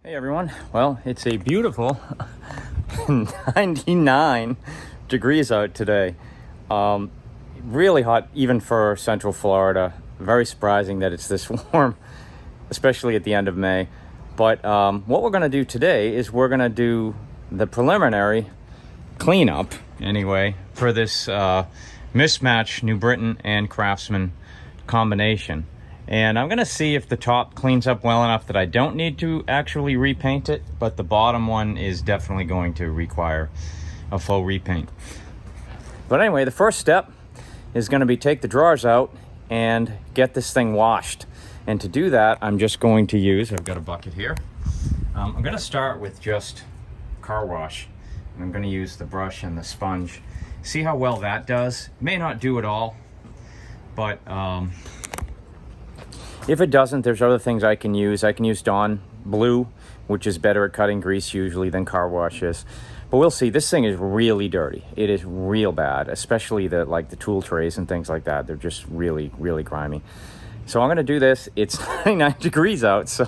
Hey everyone, well, it's a beautiful 99 degrees out today. Really hot even for Central Florida. Very surprising that it's this warm, especially at the end of May. But what we're going to do today is we're going to do the preliminary cleanup, anyway, for this mismatched New Britain and Craftsman combination. And I'm going to see if the top cleans up well enough that I don't need to actually repaint it, but the bottom one is definitely going to require a full repaint. But anyway, the first step is going to be take the drawers out and get this thing washed. And to do that, I'm just going to use, I've got a bucket here. I'm going to start with just car wash. And I'm going to use the brush and the sponge. See how well that does. May not do it all, but if it doesn't, there's other things I can use. I can use Dawn Blue, which is better at cutting grease usually than car wash is. But we'll see. This thing is really dirty. It is real bad, especially the tool trays and things like that. They're just really, really grimy. So I'm going to do this. It's 99 degrees out, so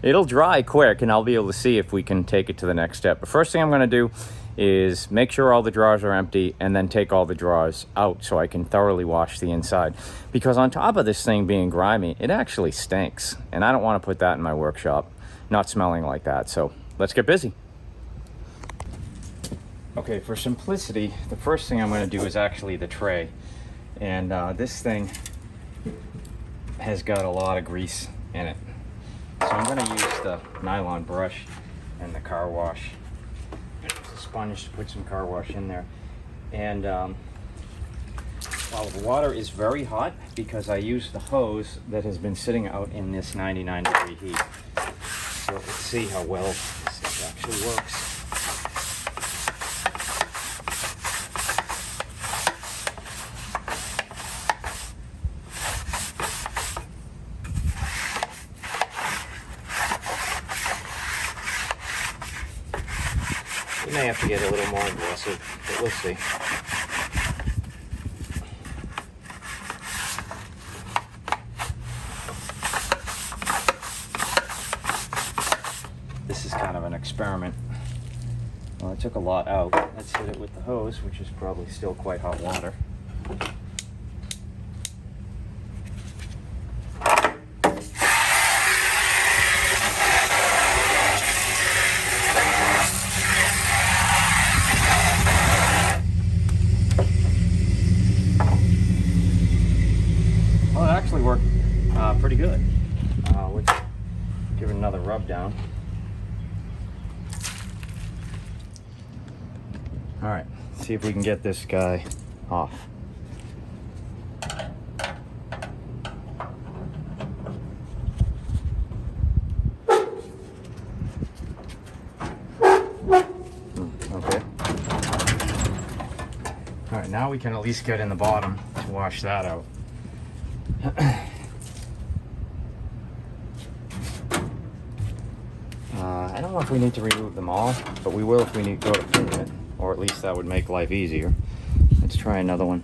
it'll dry quick, and I'll be able to see if we can take it to the next step. The first thing I'm going to do is make sure all the drawers are empty and then take all the drawers out so I can thoroughly wash the inside. Because on top of this thing being grimy, it actually stinks. And I don't want to put that in my workshop, not smelling like that. So let's get busy. Okay, for simplicity, the first thing I'm going to do is actually the tray. And this thing has got a lot of grease in it. So I'm going to use the nylon brush and the car wash. Sponge to put some car wash in there. And while the water is very hot, because I used the hose that has been sitting out in this 99 degree heat. So let's see how well this stuff actually works. We may have to get a little more aggressive, but we'll see. This is kind of an experiment. Well, I took a lot out. Let's hit it with the hose, which is probably still quite hot water. Worked pretty good. Let's give it another rub down. All right, see if we can get this guy off. Okay. All right, now we can at least get in the bottom to wash that out. I don't know if we need to remove them all, but we will if we need to go to clean it, or at least that would make life easier. Let's try another one.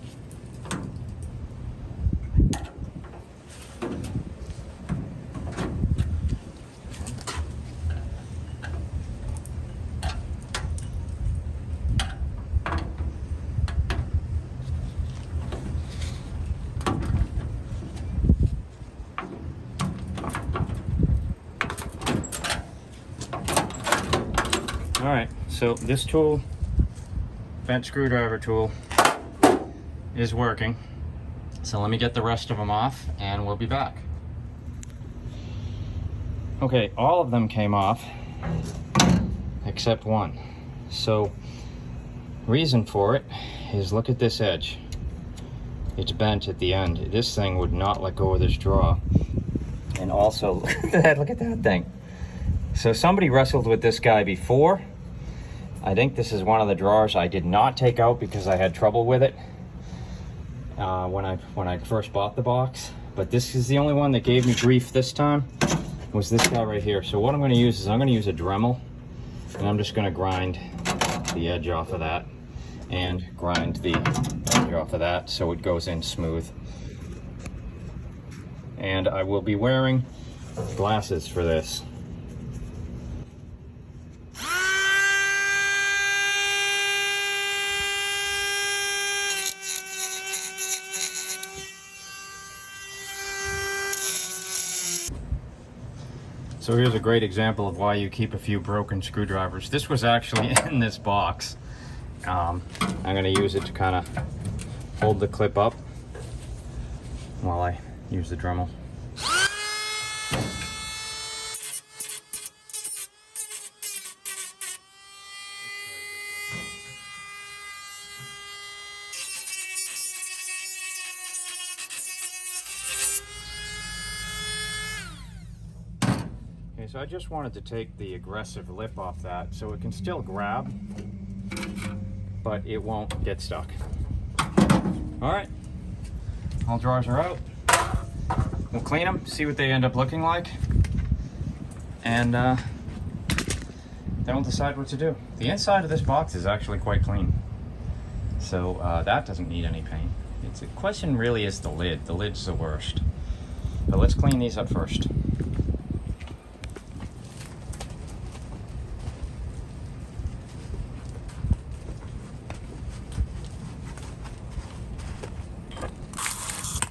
All right, so this tool, bent screwdriver tool, is working. So let me get the rest of them off and we'll be back. Okay, all of them came off except one. So reason for it is, look at this edge. It's bent at the end. This thing would not let go of this draw. And also, look at that thing. So somebody wrestled with this guy before. I think this is one of the drawers I did not take out because I had trouble with it when I first bought the box. But this is the only one that gave me grief this time, was this guy right here. So what I'm going to use is I'm going to use a Dremel, and I'm just going to grind the edge off of that and grind the edge off of that so it goes in smooth. And I will be wearing glasses for this. So here's a great example of why you keep a few broken screwdrivers. This was actually in this box. I'm gonna use it to kind of hold the clip up while I use the Dremel. Okay, so I just wanted to take the aggressive lip off that so it can still grab, but it won't get stuck. All right, all drawers are out. We'll clean them, see what they end up looking like, and then we'll decide what to do. The inside of this box is actually quite clean, so that doesn't need any paint. The question really is the lid. The lid's the worst. But let's clean these up first.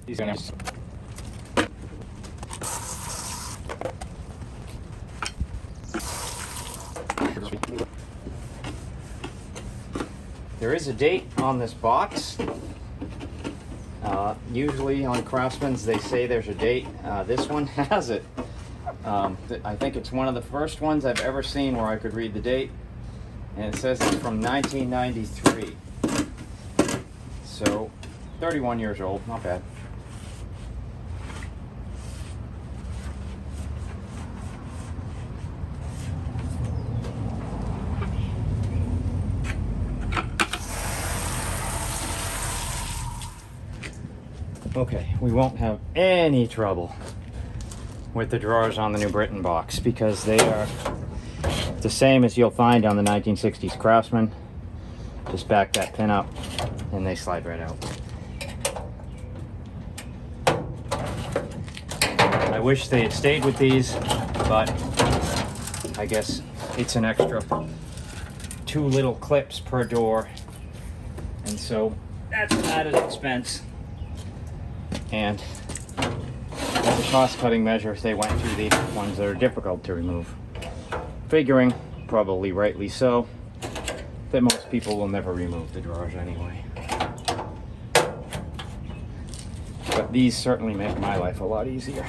These are nice. There is a date on this box. Usually on Craftsman's they say there's a date. This one has it. I think it's one of the first ones I've ever seen where I could read the date. And it says it's from 1993. So 31 years old, not bad. Okay, we won't have any trouble with the drawers on the New Britain box because they are the same as you'll find on the 1960s Craftsman. Just back that pin up and they slide right out. I wish they had stayed with these, but I guess it's an extra 2 little clips per door, and so that's an added expense. And as a cost-cutting measure, they went to the ones that are difficult to remove, figuring, probably rightly so, that most people will never remove the drawers anyway. But these certainly make my life a lot easier.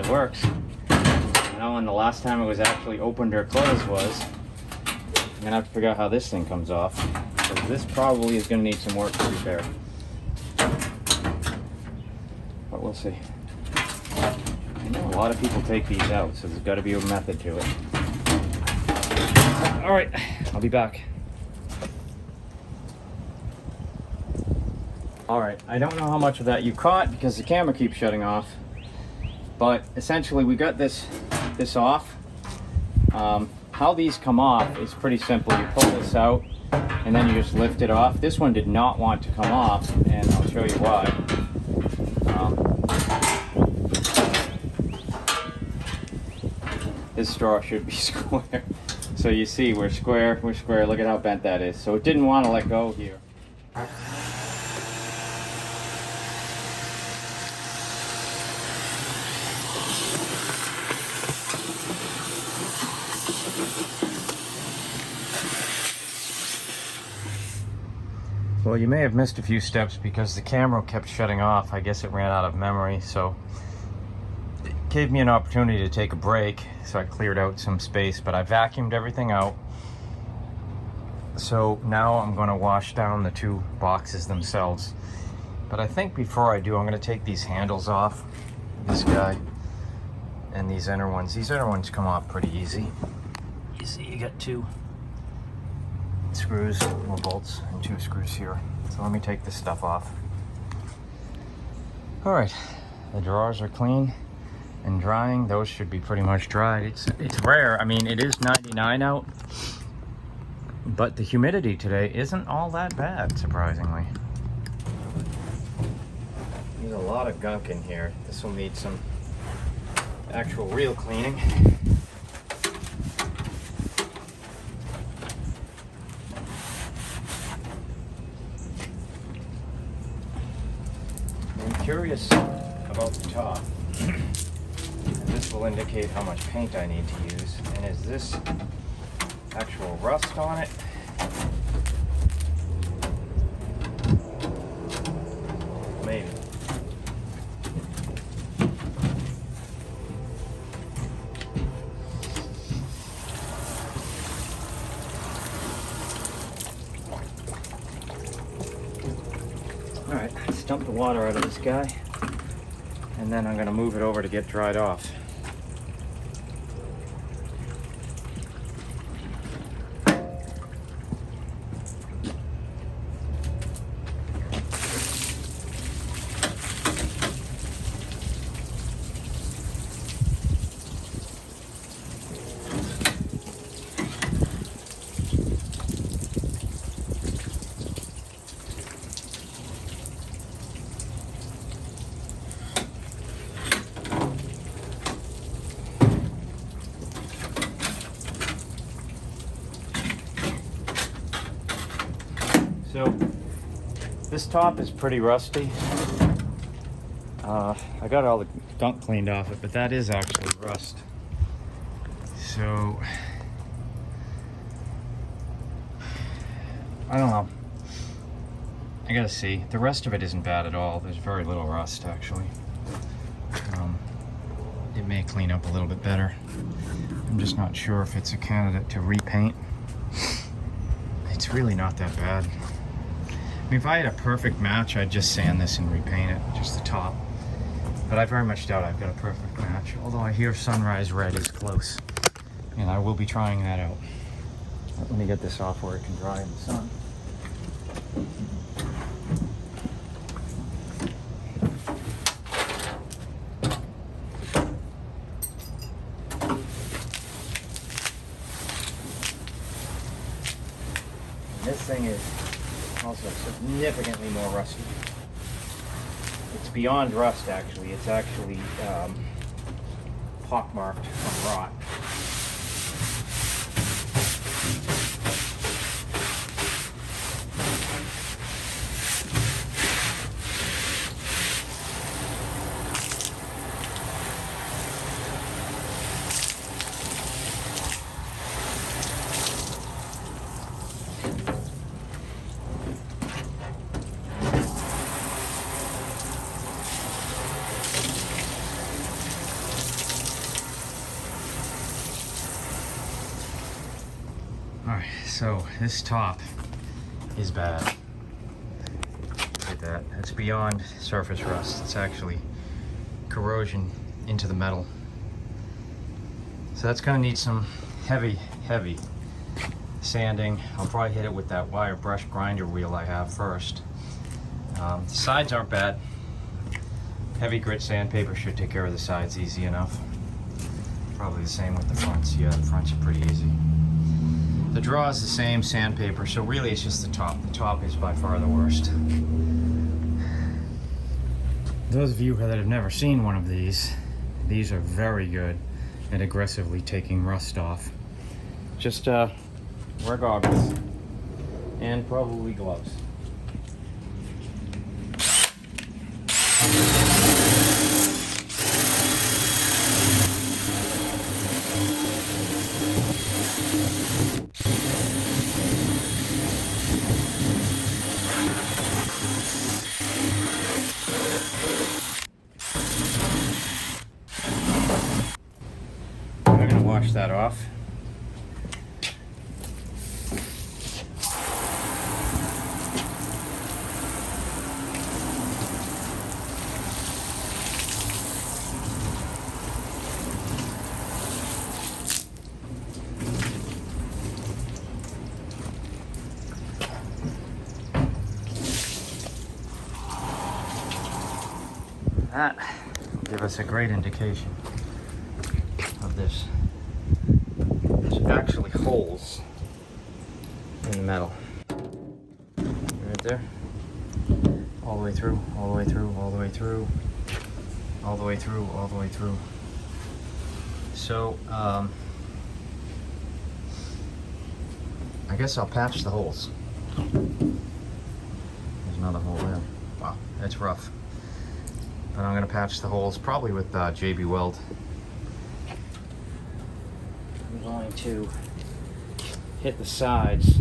Works. You know, and the last time it was actually opened or closed was. I'm gonna have to figure out how this thing comes off, because this probably is gonna need some work to repair. But we'll see. I know a lot of people take these out, so there's got to be a method to it. All right, I'll be back. All right, I don't know how much of that you caught because the camera keeps shutting off. But essentially we got this off. How these come off is pretty simple. You pull this out and then you just lift it off. This one did not want to come off, and I'll show you why. This straw should be square. So you see we're square, look at how bent that is. So it didn't want to let go here. Well, you may have missed a few steps because the camera kept shutting off. I guess it ran out of memory, so it gave me an opportunity to take a break, so I cleared out some space, but I vacuumed everything out. So now I'm going to wash down the 2 boxes themselves. But I think before I do, I'm going to take these handles off, this guy, and these inner ones. These inner ones come off pretty easy. You see, you got 2 screws, more bolts, and 2 screws here. So let me take this stuff off. All right, the drawers are clean and drying. Those should be pretty much dried. It's rare. I mean, it is 99 out, but the humidity today isn't all that bad, surprisingly. There's a lot of gunk in here. This will need some actual real cleaning. I'm curious about the top. And this will indicate how much paint I need to use. And is this actual rust on it? Maybe. All right, let's dump the water out of this guy, and then I'm going to move it over to get dried off. So this top is pretty rusty. I got all the gunk cleaned off it, but that is actually rust. So I don't know. I gotta see. The rest of it isn't bad at all. There's very little rust actually. It may clean up a little bit better. I'm just not sure if it's a candidate to repaint. It's really not that bad. I mean, if I had a perfect match, I'd just sand this and repaint it, just the top. But I very much doubt I've got a perfect match, although I hear sunrise red is close, and I will be trying that out. Let me get this off where it can dry in the sun. This thing is also significantly more rusty. It's beyond rust, actually. It's actually pockmarked from rot. Alright, so this top is bad. Look at that. It's beyond surface rust. It's actually corrosion into the metal. So that's going to need some heavy sanding. I'll probably hit it with that wire brush grinder wheel I have first. The sides aren't bad. Heavy grit sandpaper should take care of the sides easy enough. Probably the same with the fronts. Yeah, the fronts are pretty easy. The draw is the same sandpaper, so really it's just the top. The top is by far the worst. Those of you that have never seen one of these are very good at aggressively taking rust off. Just wear goggles and probably gloves. Wash that off. That will give us a great indication of this. There's actually holes in the metal. Right there. All the way through, all the way through, all the way through, all the way through, all the way through. So, I guess I'll patch the holes. There's another hole there. Wow, that's rough. But I'm gonna patch the holes probably with JB Weld. I'm going to hit the sides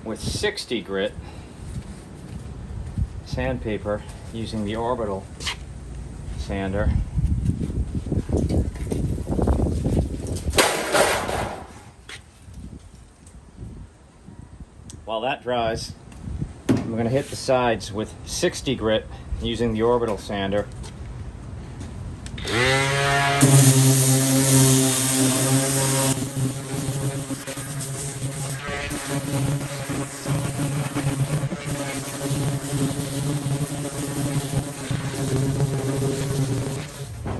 with 60 grit sandpaper using the orbital sander. While that dries, I'm going to hit the sides with 60 grit using the orbital sander.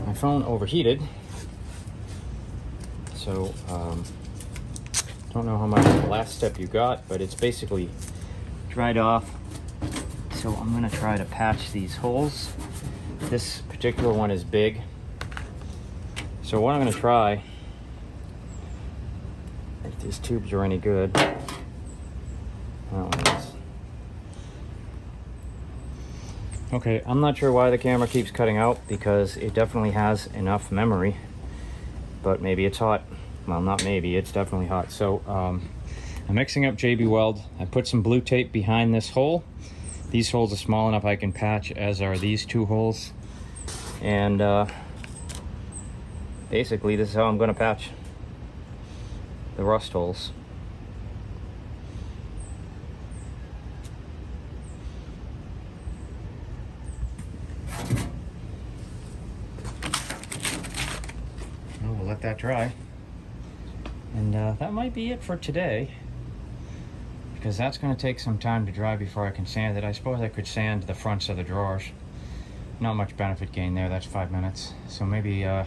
My phone overheated, so don't know how much of the last step you got, but it's basically dried off. So I'm gonna try to patch these holes. This particular one is big. So what I'm gonna try, if these tubes are any good, that one is. Okay, I'm not sure why the camera keeps cutting out, because it definitely has enough memory, but maybe it's hot. Well, not maybe, it's definitely hot. So I'm mixing up JB Weld. I put some blue tape behind this hole. These holes are small enough I can patch, as are these two holes. And basically this is how I'm gonna patch the rust holes. Well, we'll let that dry. And that might be it for today, because that's going to take some time to dry before I can sand it. I suppose I could sand the fronts of the drawers. Not much benefit gain there, that's 5 minutes. So maybe it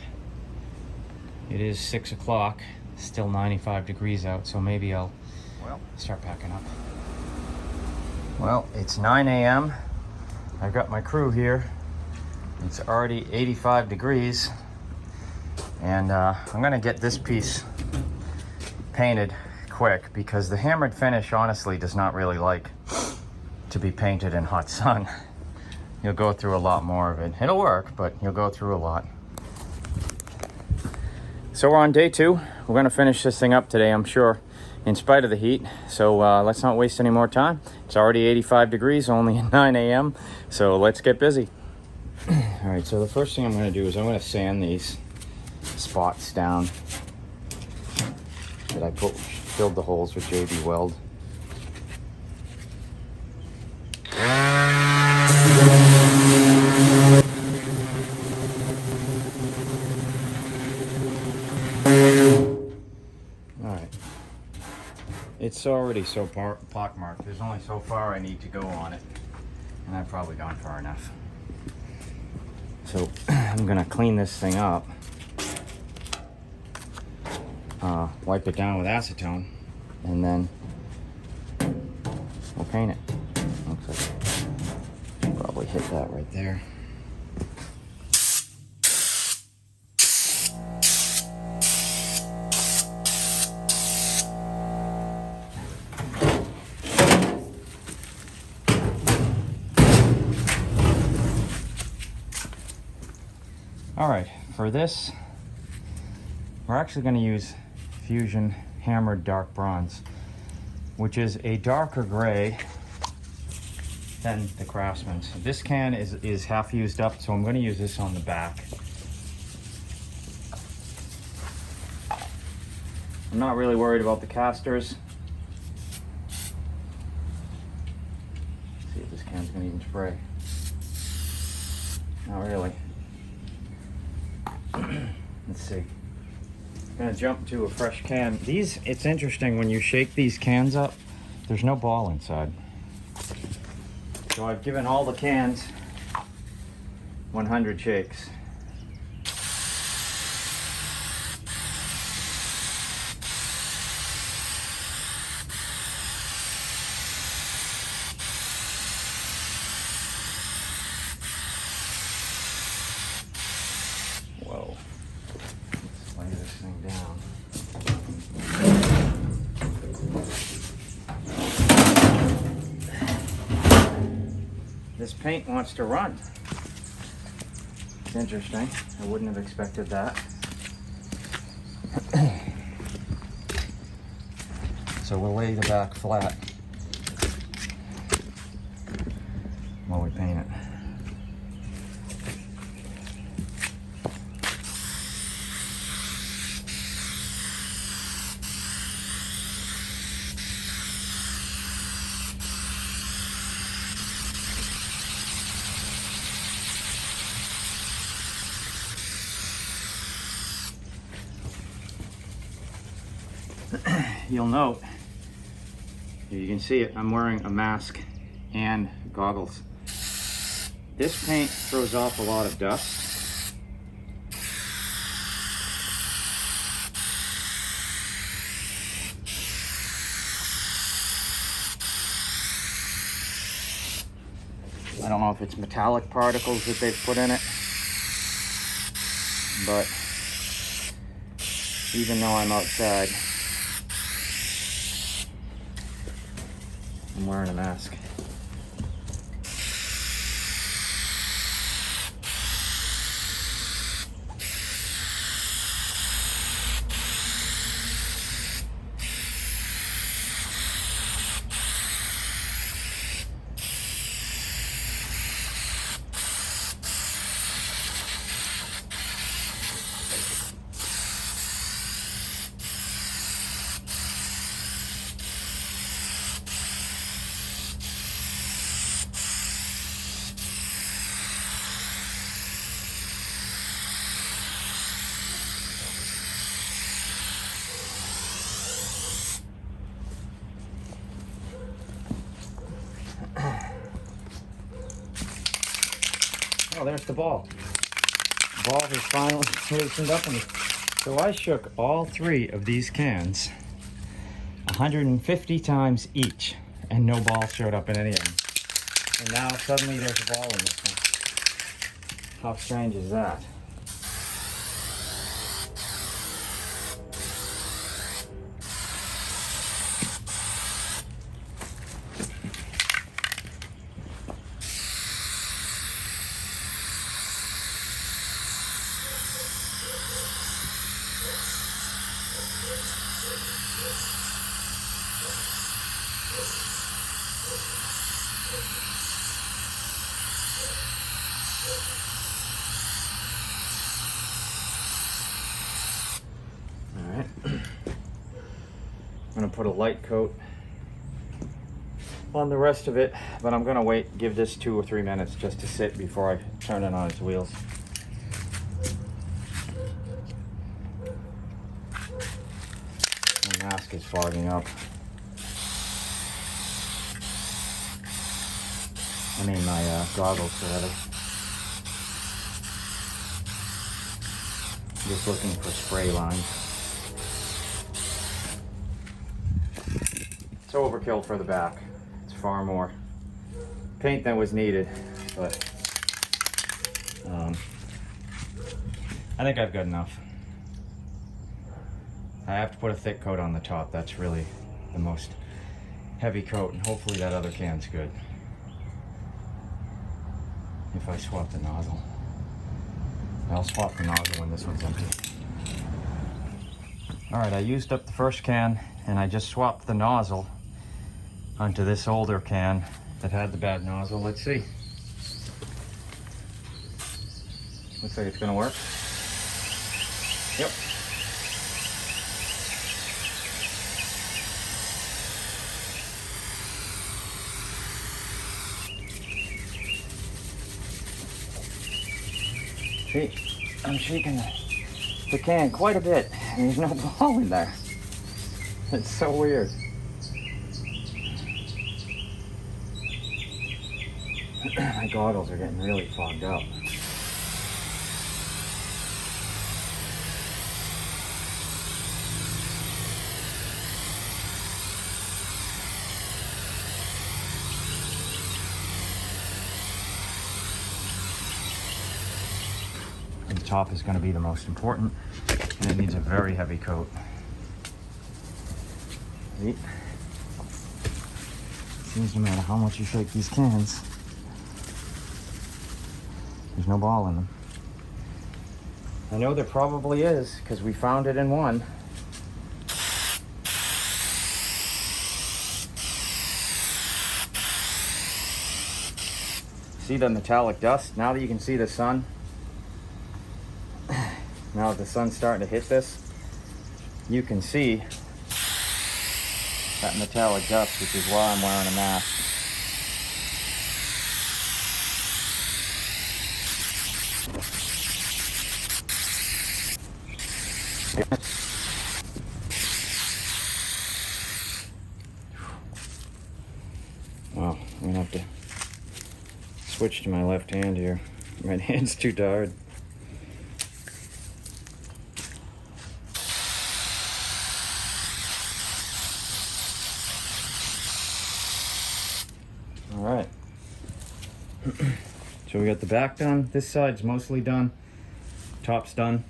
is 6 o'clock, still 95 degrees out, so maybe I'll start packing up. Well, it's 9 a.m. I've got my crew here. It's already 85 degrees. And I'm going to get this piece painted quick, because the hammered finish honestly does not really like to be painted in hot sun. You'll go through a lot more of it. It'll work, but you'll go through a lot. So we're on day 2. We're going to finish this thing up today, I'm sure, in spite of the heat. So let's not waste any more time. It's already 85 degrees, only at 9 a.m. So let's get busy. All right, so the first thing I'm going to do is I'm going to sand these spots down that I filled the holes with JB Weld. Alright. It's already so pockmarked. There's only so far I need to go on it. And I've probably gone far enough. So I'm gonna clean this thing up. Wipe it down with acetone, and then we'll paint it. Looks like probably hit that right there. All right, for this, we're actually going to use Fusion Hammered Dark Bronze, which is a darker gray than the Craftsman's. This can is half used up, so I'm going to use this on the back. I'm not really worried about the casters. Let's see if this can's going to even spray. Not really. Let's see. I'm gonna jump to a fresh can. These, it's interesting when you shake these cans up, there's no ball inside. So I've given all the cans 100 shakes. Whoa. Let's lay this thing down. This paint wants to run. It's interesting. I wouldn't have expected that. So we'll lay the back flat while we paint it. You'll note, you can see it, I'm wearing a mask and goggles. This paint throws off a lot of dust. I don't know if it's metallic particles that they've put in it, but even though I'm outside, I'm wearing a mask. Oh, there's the ball. The ball has finally loosened up on me. So I shook all 3 of these cans 150 times each, and no ball showed up in any of them. And now suddenly there's a ball in this one. How strange is that? I'm gonna put a light coat on the rest of it, but I'm gonna give this 2 or 3 minutes just to sit before I turn it on its wheels. My mask is fogging up. I mean my goggles, rather. I'm just looking for spray lines. It's overkill for the back. It's far more paint than was needed, but I think I've got enough. I have to put a thick coat on the top. That's really the most heavy coat, and hopefully that other can's good. If I swap the nozzle. I'll swap the nozzle when this one's empty. Alright, I used up the first can, and I just swapped the nozzle onto this older can that had the bad nozzle. Let's see. Looks like it's gonna work. Yep. See, I'm shaking the can quite a bit, and there's no ball in there. It's so weird. My goggles are getting really fogged up. top is going to be the most important, and it needs a very heavy coat. See? Seems no matter how much you shake these cans, there's no ball in them. I know there probably is, because we found it in one. See the metallic dust? Now that you can see the sun, now that the sun's starting to hit this, you can see that metallic dust, which is why I'm wearing a mask. Well, I'm gonna have to switch to my left hand here. My hand's too tired. All right. So we got the back done. This side's mostly done. Top's done.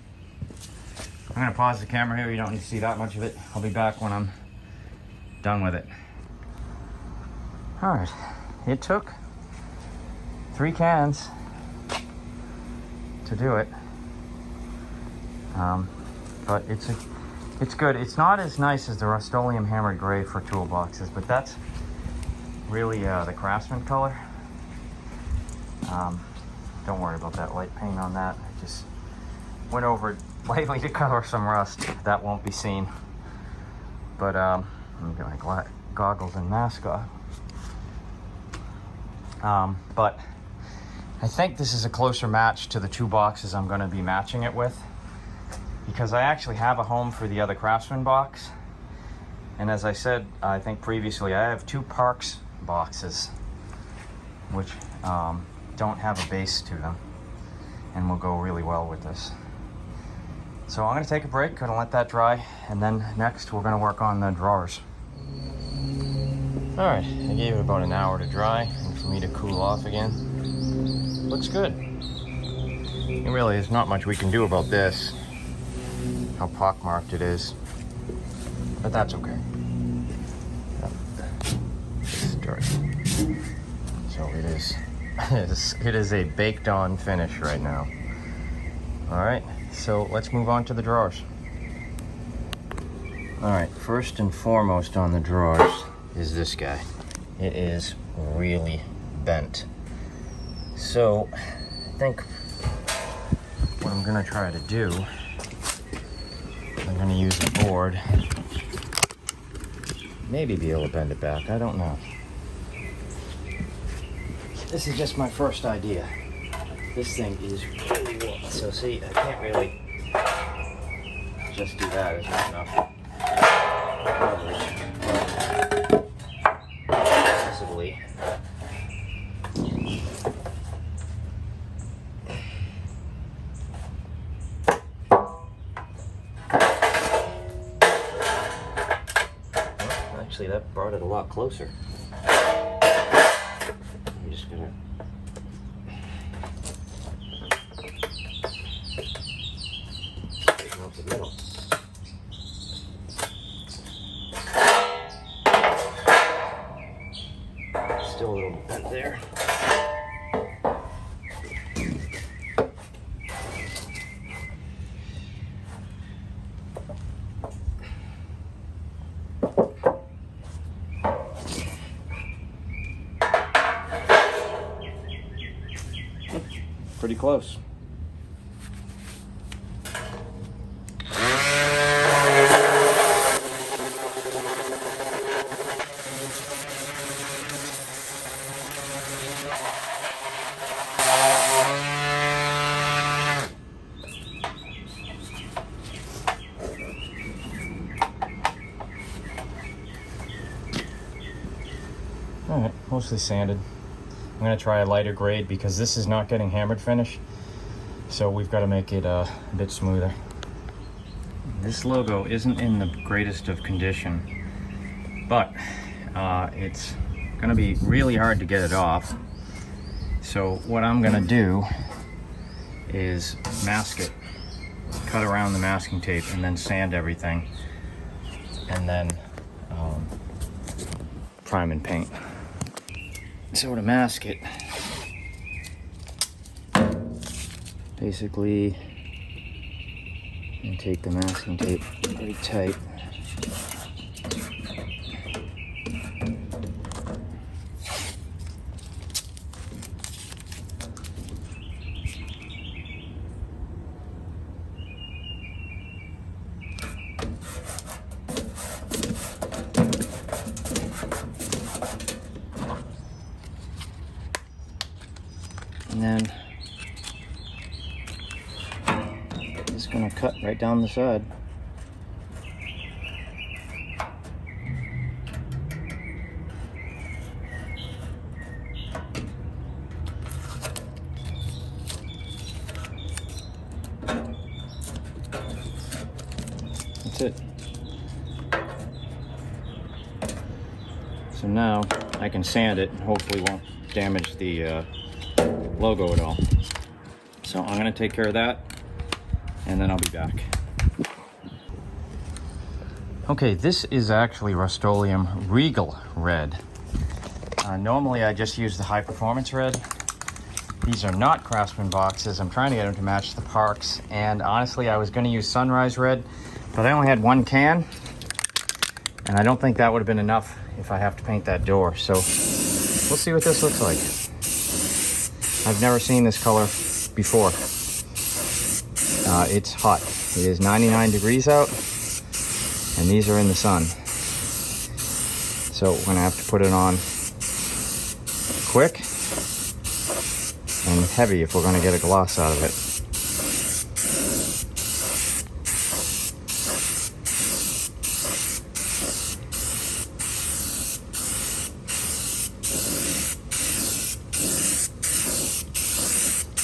I'm gonna pause the camera here. You don't need to see that much of it. I'll be back when I'm done with it. All right. It took 3 cans to do it, but it's good. It's not as nice as the Rust-Oleum Hammered Gray for toolboxes, but that's really the Craftsman color. Don't worry about that light paint on that. I just went over it lightly to cover some rust. That won't be seen. But let me get my goggles and mask off. But I think this is a closer match to the 2 boxes I'm going to be matching it with, because I actually have a home for the other Craftsman box. And as I said, I think previously, I have 2 Parks boxes, which don't have a base to them and will go really well with this. So I'm going to take a break, going to let that dry, and then next we're going to work on the drawers. All right, I gave it about an hour to dry and for me to cool off again. Looks good. And really, there's not much we can do about this, how pockmarked it is, but that's okay. It's dirty. So it is. It is a baked on finish right now. All right, so let's move on to the drawers. All right, first and foremost on the drawers is this guy. It is really bent. So I think what I'm gonna try to do, I'm gonna use a board, maybe be able to bend it back, I don't know. This is just my first idea. This thing is really warm, so see, I can't really just do that, it's not enough coverage. Possibly. Actually, that brought it a lot closer. I'm just gonna straighten out the middle. Still a little bent there. Pretty close. All right, mostly sanded. I'm gonna try a lighter grade because this is not getting hammered finish. So we've got to make it a bit smoother. This logo isn't in the greatest of condition, but it's gonna be really hard to get it off. So what I'm gonna do is mask it, cut around the masking tape, and then sand everything, and then prime and paint. So to mask it, basically, and take the masking tape very tight. And then just gonna cut right down the side. That's it. So now I can sand it and hopefully won't damage the logo at all. So I'm gonna take care of that and then I'll be back. Okay, this is actually Rust-Oleum Regal Red. Normally I just use the high performance red. These are not Craftsman boxes. I'm trying to get them to match the parks, and honestly I was gonna use Sunrise Red, but I only had one can and I don't think that would have been enough if I have to paint that door. So we'll see what this looks like. I've never seen this color before. It's hot. It is 99 degrees out, and these are in the sun. So we're gonna have to put it on quick and heavy if we're gonna get a gloss out of it.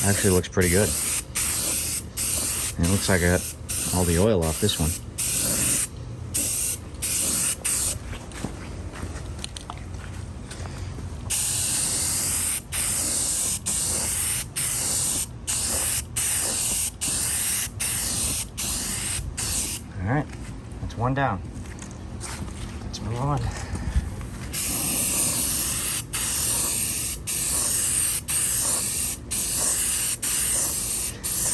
Actually looks pretty good. And it looks like I got all the oil off this one. All right, that's one down. Let's move on.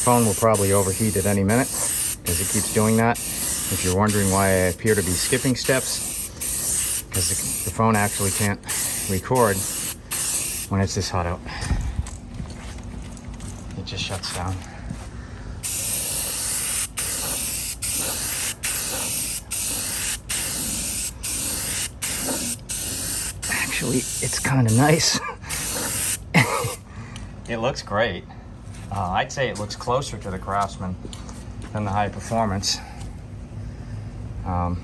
Phone will probably overheat at any minute because it keeps doing that. If you're wondering why I appear to be skipping steps, because the phone actually can't record when it's this hot out. It just shuts down. Actually, it's kind of nice. It looks great. I'd say it looks closer to the Craftsman than the high performance. I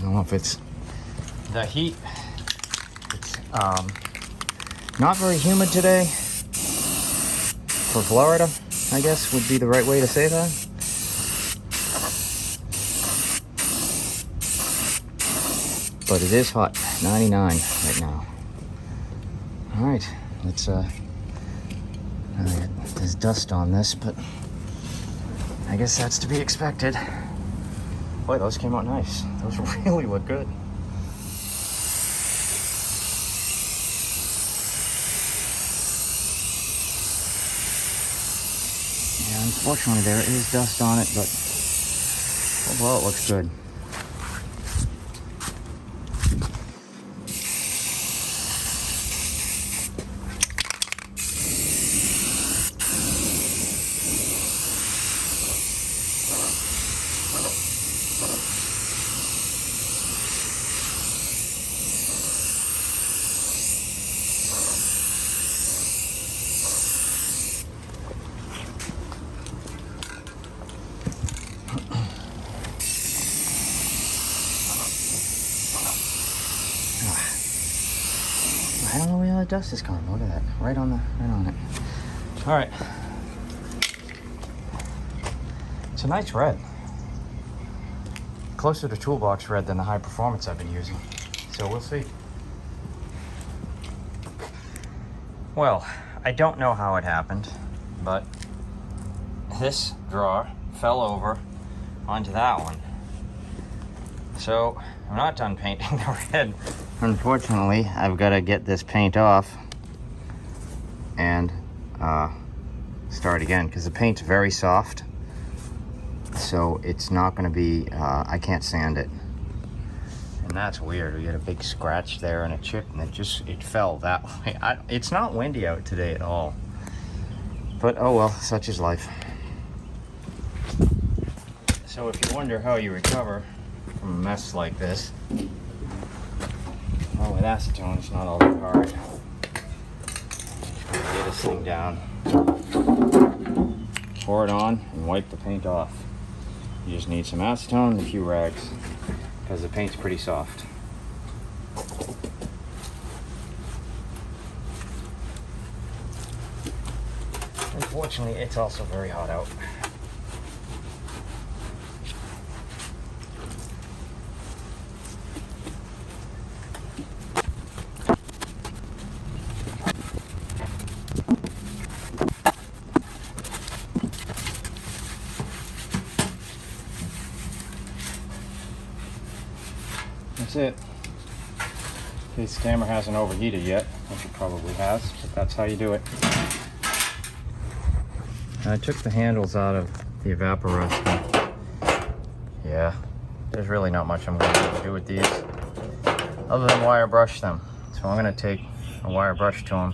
don't know if it's the heat. It's not very humid today. For Florida, I guess would be the right way to say that. But it is hot, 99 right now. All right, let's, there's dust on this, but I guess that's to be expected. Boy, those came out nice. Those really look good. Unfortunately, there is dust on it, but overall it looks good. I don't know where the dust is coming. Look at that. Right on it. All right. It's a nice red. Closer to toolbox red than the high performance I've been using. So we'll see. Well, I don't know how it happened, but this drawer fell over onto that one. So I'm not done painting the red. Unfortunately, I've got to get this paint off and start again because the paint's very soft. So it's not going to be, I can't sand it. And that's weird. We get a big scratch there and a chip, and it fell that way. It's not windy out today at all. But oh well, such is life. So if you wonder how you recover from a mess like this, well, with acetone, it's not all that hard. Get this thing down, pour it on, and wipe the paint off. You just need some acetone and a few rags, because the paint's pretty soft. Unfortunately, it's also very hot out. That's it. In case the camera hasn't overheated yet, which it probably has, but that's how you do it. I took the handles out of the evaporator. Yeah, there's really not much I'm going to be able to do with these other than wire brush them. So I'm going to take a wire brush to them,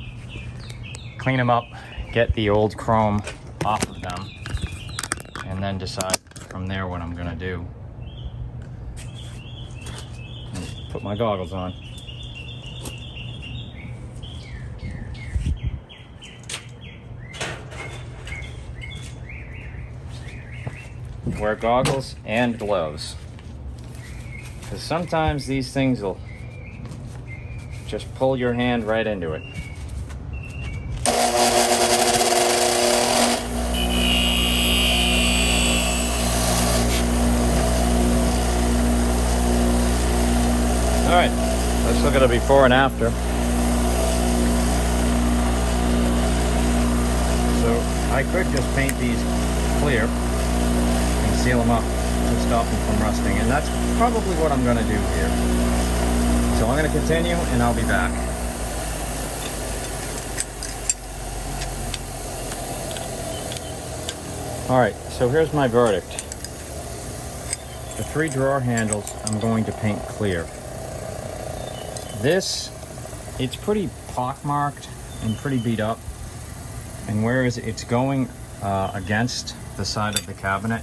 clean them up, get the old chrome off of them, and then decide from there what I'm going to do. Put my goggles on. Wear goggles and gloves, because sometimes these things will just pull your hand right into it. All right, let's look at a before and after. So I could just paint these clear and seal them up to stop them from rusting, and that's probably what I'm going to do here. So I'm going to continue and I'll be back. All right, so here's my verdict. The 3 drawer handles I'm going to paint clear. This, it's pretty pockmarked and pretty beat up, and whereas it's going against the side of the cabinet,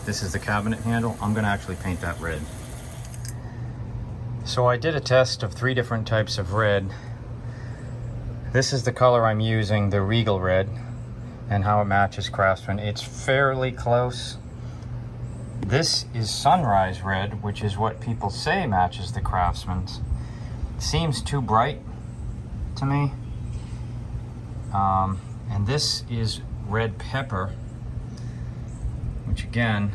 this is the cabinet handle, I'm going to actually paint that red. So I did a test of 3 different types of red. This is the color I'm using, the Regal red, and how it matches Craftsman. It's fairly close. This is Sunrise red, which is what people say matches the Craftsman's. Seems too bright to me. And this is Red Pepper, which again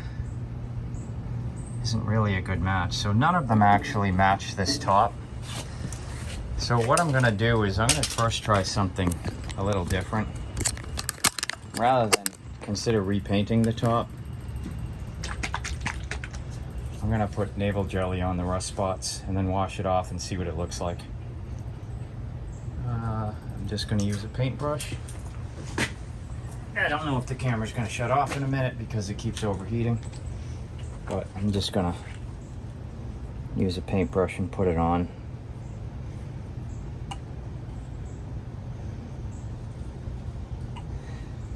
isn't really a good match. So none of them actually match this top. So what I'm gonna do is I'm gonna first try something a little different. Rather than consider repainting the top, I'm gonna put navel jelly on the rust spots and then wash it off and see what it looks like. I'm just gonna use a paintbrush. I don't know if the camera's gonna shut off in a minute because it keeps overheating, but I'm just gonna use a paintbrush and put it on.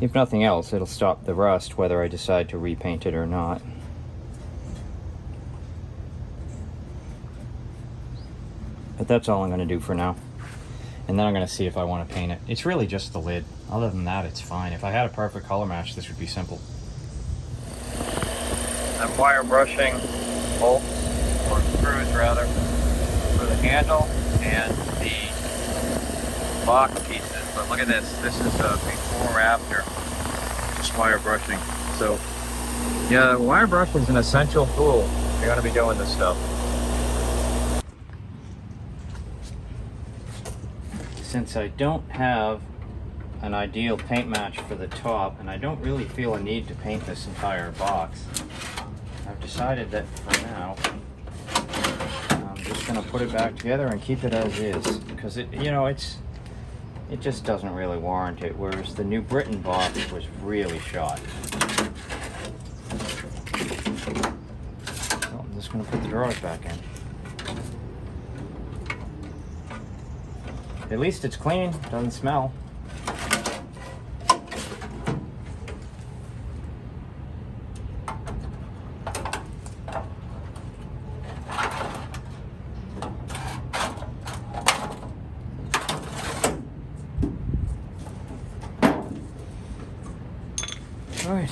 If nothing else, it'll stop the rust whether I decide to repaint it or not. But that's all I'm going to do for now. And then I'm going to see if I want to paint it. It's really just the lid. Other than that, it's fine. If I had a perfect color match, this would be simple. I'm wire brushing bolts, or screws rather, for the handle and the box pieces. But look at this. This is before or after. Just wire brushing. So Yeah, wire brush is an essential tool. You're gonna be doing this stuff. Since I don't have an ideal paint match for the top, and I don't really feel a need to paint this entire box, I've decided that for now, I'm just gonna put it back together and keep it as is, because it just doesn't really warrant it, whereas the New Britain box was really shot. So I'm just gonna put the drawers back in. At least it's clean, doesn't smell. Alright.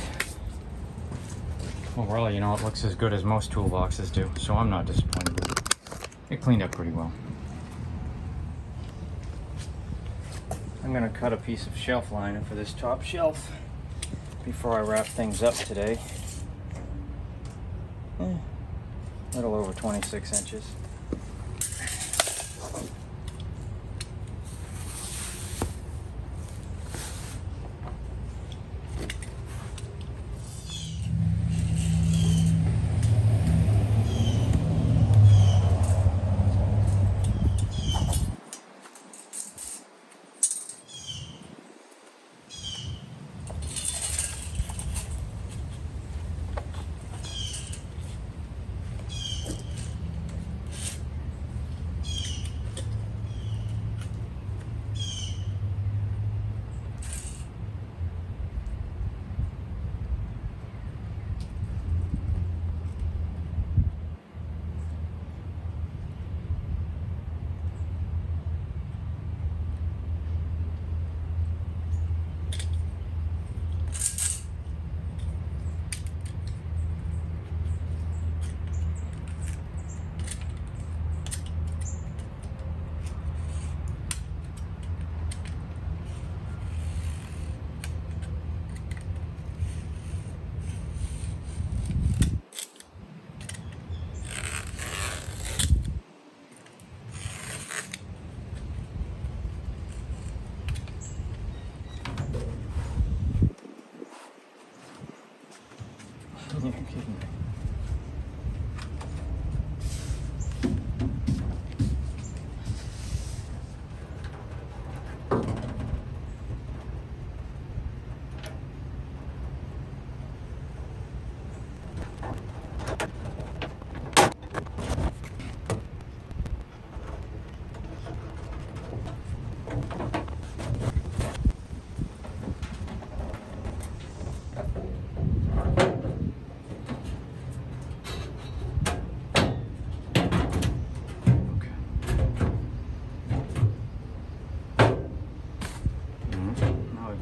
Well, really, it looks as good as most toolboxes do, so I'm not disappointed with it. It cleaned up pretty well. I'm going to cut a piece of shelf liner for this top shelf before I wrap things up today. A little over 26 inches. You're kidding me.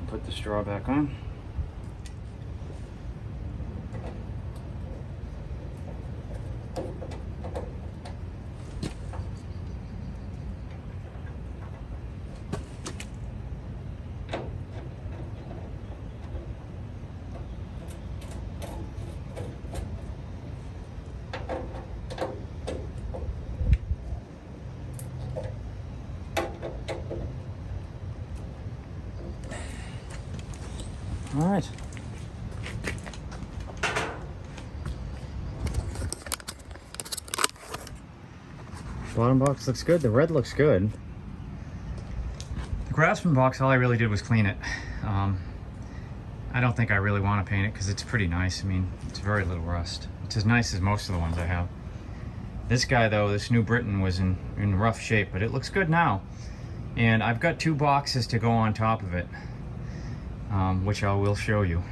Put the straw back on. All right. Bottom box looks good. The red looks good. The Craftsman box, all I really did was clean it. I don't think I really want to paint it because it's pretty nice. I mean, it's very little rust. It's as nice as most of the ones I have. This guy though, this New Britain, was in rough shape, but it looks good now. And I've got 2 boxes to go on top of it, which I will show you.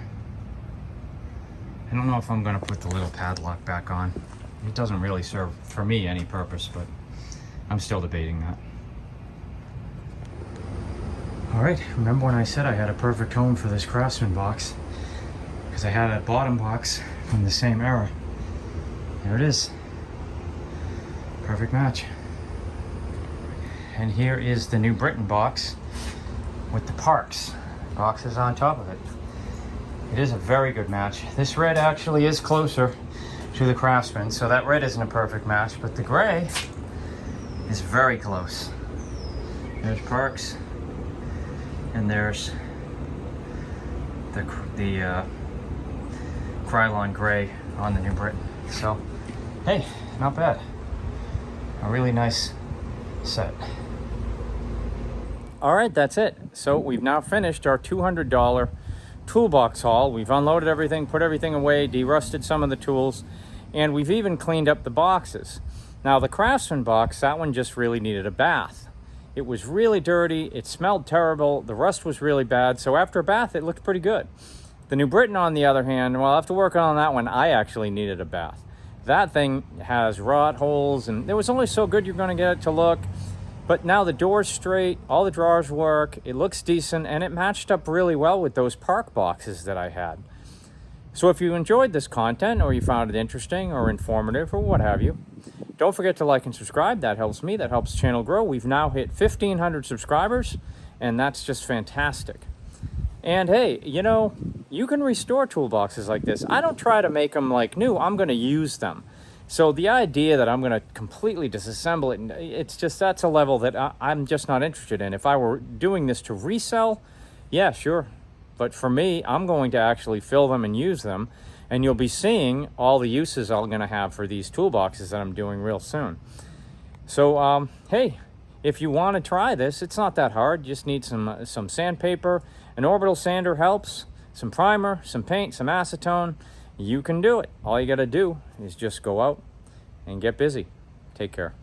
I don't know if I'm going to put the little padlock back on. It doesn't really serve, for me, any purpose, but I'm still debating that. Alright, remember when I said I had a perfect home for this Craftsman box? Because I had a bottom box from the same era. There it is. Perfect match. And here is the New Britain box with the parts boxes on top of it. It is a very good match. This red actually is closer to the Craftsman, so that red isn't a perfect match, but the gray is very close. There's Parks, and there's the Krylon gray on the New Britain. So, hey, not bad. A really nice set. All right, that's it. So we've now finished our $200 toolbox haul. We've unloaded everything, put everything away, de-rusted some of the tools, and we've even cleaned up the boxes. Now the Craftsman box, that one just really needed a bath. It was really dirty, it smelled terrible, the rust was really bad, so after a bath it looked pretty good. The New Britain, on the other hand, well, after working on that one, I actually needed a bath. That thing has rot holes, and it was only so good you're going to get it to look. But now the door's straight, all the drawers work, it looks decent, and it matched up really well with those Park boxes that I had. So if you enjoyed this content, or you found it interesting or informative or what have you, don't forget to like and subscribe. That helps me, that helps the channel grow. We've now hit 1,500 subscribers, and that's just fantastic. And hey, you know, you can restore toolboxes like this. I don't try to make them like new, I'm going to use them. So the idea that I'm going to completely disassemble it, it's just, that's a level that I'm just not interested in. If I were doing this to resell, yeah, sure. But for me, I'm going to actually fill them and use them. And you'll be seeing all the uses I'm going to have for these toolboxes that I'm doing real soon. So, hey, if you want to try this, it's not that hard. You just need some sandpaper. An orbital sander helps. Some primer, some paint, some acetone. You can do it. All you got to do is just go out and get busy. Take care.